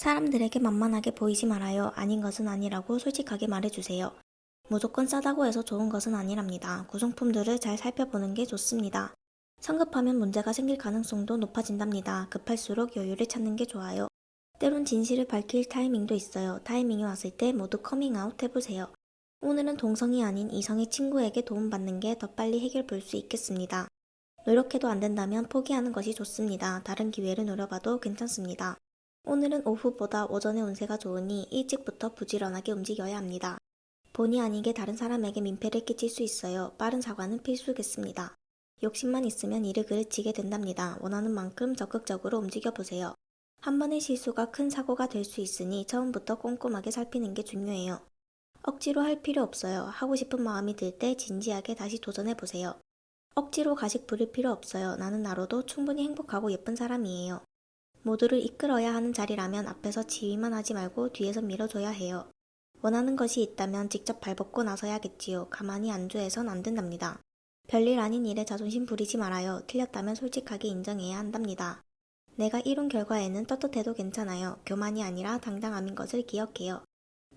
사람들에게 만만하게 보이지 말아요. 아닌 것은 아니라고 솔직하게 말해주세요. 무조건 싸다고 해서 좋은 것은 아니랍니다. 구성품들을 잘 살펴보는 게 좋습니다. 성급하면 문제가 생길 가능성도 높아진답니다. 급할수록 여유를 찾는 게 좋아요. 때론 진실을 밝힐 타이밍도 있어요. 타이밍이 왔을 때 모두 커밍아웃 해보세요. 오늘은 동성이 아닌 이성의 친구에게 도움받는 게 더 빨리 해결 볼 수 있겠습니다. 노력해도 안 된다면 포기하는 것이 좋습니다. 다른 기회를 노려봐도 괜찮습니다. 오늘은 오후보다 오전의 운세가 좋으니 일찍부터 부지런하게 움직여야 합니다. 본의 아니게 다른 사람에게 민폐를 끼칠 수 있어요. 빠른 사과는 필수겠습니다. 욕심만 있으면 일을 그르치게 된답니다. 원하는 만큼 적극적으로 움직여보세요. 한 번의 실수가 큰 사고가 될 수 있으니 처음부터 꼼꼼하게 살피는 게 중요해요. 억지로 할 필요 없어요. 하고 싶은 마음이 들 때 진지하게 다시 도전해보세요. 억지로 가식 부릴 필요 없어요. 나는 나로도 충분히 행복하고 예쁜 사람이에요. 모두를 이끌어야 하는 자리라면 앞에서 지휘만 하지 말고 뒤에서 밀어줘야 해요. 원하는 것이 있다면 직접 발벗고 나서야겠지요. 가만히 안주해선 안 된답니다. 별일 아닌 일에 자존심 부리지 말아요. 틀렸다면 솔직하게 인정해야 한답니다. 내가 이룬 결과에는 떳떳해도 괜찮아요. 교만이 아니라 당당함인 것을 기억해요.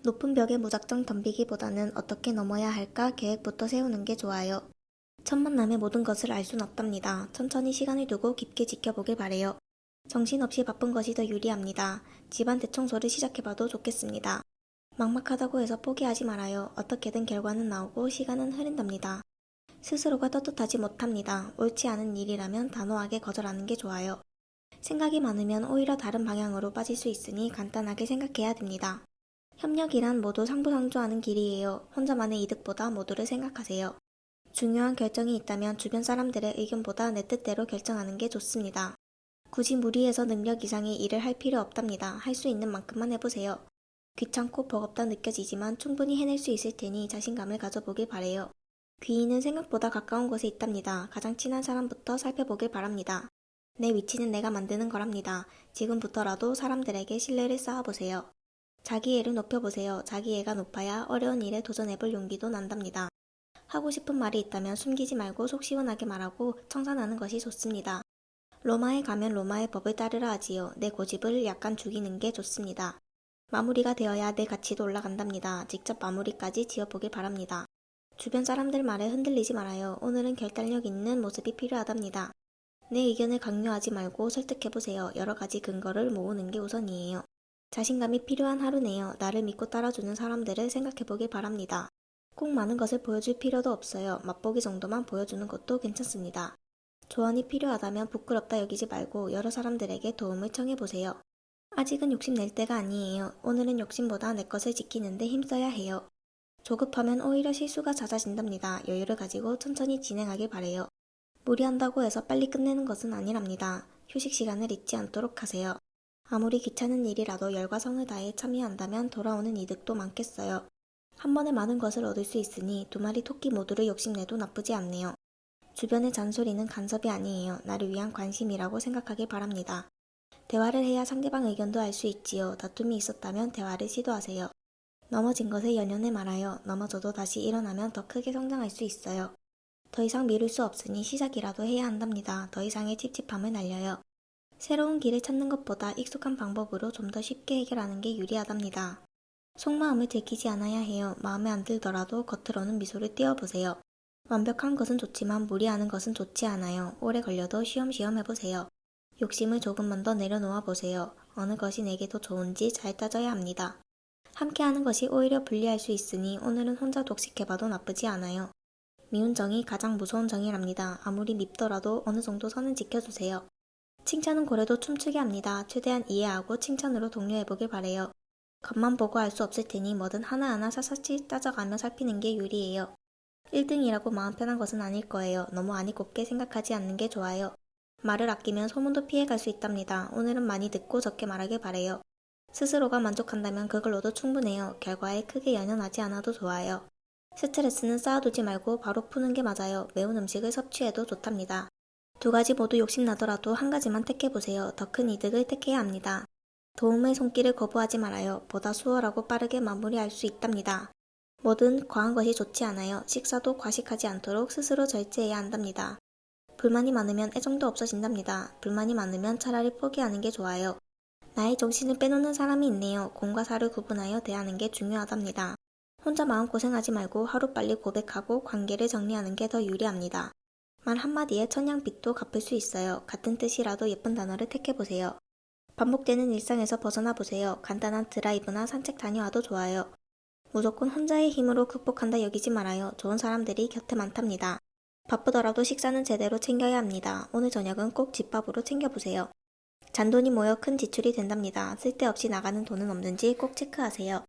높은 벽에 무작정 덤비기보다는 어떻게 넘어야 할까 계획부터 세우는 게 좋아요. 첫 만남에 모든 것을 알 순 없답니다. 천천히 시간을 두고 깊게 지켜보길 바래요. 정신없이 바쁜 것이 더 유리합니다. 집안 대청소를 시작해봐도 좋겠습니다. 막막하다고 해서 포기하지 말아요. 어떻게든 결과는 나오고 시간은 흐른답니다. 스스로가 떳떳하지 못합니다. 옳지 않은 일이라면 단호하게 거절하는 게 좋아요. 생각이 많으면 오히려 다른 방향으로 빠질 수 있으니 간단하게 생각해야 됩니다. 협력이란 모두 상부상조하는 길이에요. 혼자만의 이득보다 모두를 생각하세요. 중요한 결정이 있다면 주변 사람들의 의견보다 내 뜻대로 결정하는 게 좋습니다. 굳이 무리해서 능력 이상의 일을 할 필요 없답니다. 할 수 있는 만큼만 해보세요. 귀찮고 버겁다 느껴지지만 충분히 해낼 수 있을 테니 자신감을 가져보길 바래요. 귀인은 생각보다 가까운 곳에 있답니다. 가장 친한 사람부터 살펴보길 바랍니다. 내 위치는 내가 만드는 거랍니다. 지금부터라도 사람들에게 신뢰를 쌓아보세요. 자기애를 높여보세요. 자기애가 높아야 어려운 일에 도전해볼 용기도 난답니다. 하고 싶은 말이 있다면 숨기지 말고 속 시원하게 말하고 청산하는 것이 좋습니다. 로마에 가면 로마의 법을 따르라 하지요. 내 고집을 약간 죽이는 게 좋습니다. 마무리가 되어야 내 가치도 올라간답니다. 직접 마무리까지 지어보길 바랍니다. 주변 사람들 말에 흔들리지 말아요. 오늘은 결단력 있는 모습이 필요하답니다. 내 의견을 강요하지 말고 설득해보세요. 여러 가지 근거를 모으는 게 우선이에요. 자신감이 필요한 하루네요. 나를 믿고 따라주는 사람들을 생각해보길 바랍니다. 꼭 많은 것을 보여줄 필요도 없어요. 맛보기 정도만 보여주는 것도 괜찮습니다. 조언이 필요하다면 부끄럽다 여기지 말고 여러 사람들에게 도움을 청해보세요. 아직은 욕심낼 때가 아니에요. 오늘은 욕심보다 내 것을 지키는데 힘써야 해요. 조급하면 오히려 실수가 잦아진답니다. 여유를 가지고 천천히 진행하길 바래요. 무리한다고 해서 빨리 끝내는 것은 아니랍니다. 휴식 시간을 잊지 않도록 하세요. 아무리 귀찮은 일이라도 열과 성을 다해 참여한다면 돌아오는 이득도 많겠어요. 한 번에 많은 것을 얻을 수 있으니 두 마리 토끼 모두를 욕심내도 나쁘지 않네요. 주변의 잔소리는 간섭이 아니에요. 나를 위한 관심이라고 생각하길 바랍니다. 대화를 해야 상대방 의견도 알 수 있지요. 다툼이 있었다면 대화를 시도하세요. 넘어진 것에 연연해 말아요. 넘어져도 다시 일어나면 더 크게 성장할 수 있어요. 더 이상 미룰 수 없으니 시작이라도 해야 한답니다. 더 이상의 찝찝함을 날려요. 새로운 길을 찾는 것보다 익숙한 방법으로 좀 더 쉽게 해결하는 게 유리하답니다. 속마음을 들키지 않아야 해요. 마음에 안 들더라도 겉으로는 미소를 띄워보세요. 완벽한 것은 좋지만 무리하는 것은 좋지 않아요. 오래 걸려도 쉬엄쉬엄 해보세요. 욕심을 조금만 더 내려놓아 보세요. 어느 것이 내게 더 좋은지 잘 따져야 합니다. 함께하는 것이 오히려 불리할 수 있으니 오늘은 혼자 독식해봐도 나쁘지 않아요. 미운 정이 가장 무서운 정이랍니다. 아무리 밉더라도 어느 정도 선은 지켜주세요. 칭찬은 고래도 춤추게 합니다. 최대한 이해하고 칭찬으로 독려해보길 바래요. 겉만 보고 알 수 없을 테니 뭐든 하나하나 샅샅이 따져가며 살피는 게 유리해요. 1등이라고 마음 편한 것은 아닐 거예요. 너무 안이 곱게 생각하지 않는 게 좋아요. 말을 아끼면 소문도 피해갈 수 있답니다. 오늘은 많이 듣고 적게 말하길 바래요. 스스로가 만족한다면 그걸로도 충분해요. 결과에 크게 연연하지 않아도 좋아요. 스트레스는 쌓아두지 말고 바로 푸는 게 맞아요. 매운 음식을 섭취해도 좋답니다. 두 가지 모두 욕심나더라도 한 가지만 택해보세요. 더 큰 이득을 택해야 합니다. 도움의 손길을 거부하지 말아요. 보다 수월하고 빠르게 마무리할 수 있답니다. 뭐든 과한 것이 좋지 않아요. 식사도 과식하지 않도록 스스로 절제해야 한답니다. 불만이 많으면 애정도 없어진답니다. 불만이 많으면 차라리 포기하는 게 좋아요. 나의 정신을 빼놓는 사람이 있네요. 공과 사를 구분하여 대하는 게 중요하답니다. 혼자 마음고생하지 말고 하루빨리 고백하고 관계를 정리하는 게 더 유리합니다. 말 한마디에 천냥빚도 갚을 수 있어요. 같은 뜻이라도 예쁜 단어를 택해보세요. 반복되는 일상에서 벗어나 보세요. 간단한 드라이브나 산책 다녀와도 좋아요. 무조건 혼자의 힘으로 극복한다 여기지 말아요. 좋은 사람들이 곁에 많답니다. 바쁘더라도 식사는 제대로 챙겨야 합니다. 오늘 저녁은 꼭 집밥으로 챙겨보세요. 잔돈이 모여 큰 지출이 된답니다. 쓸데없이 나가는 돈은 없는지 꼭 체크하세요.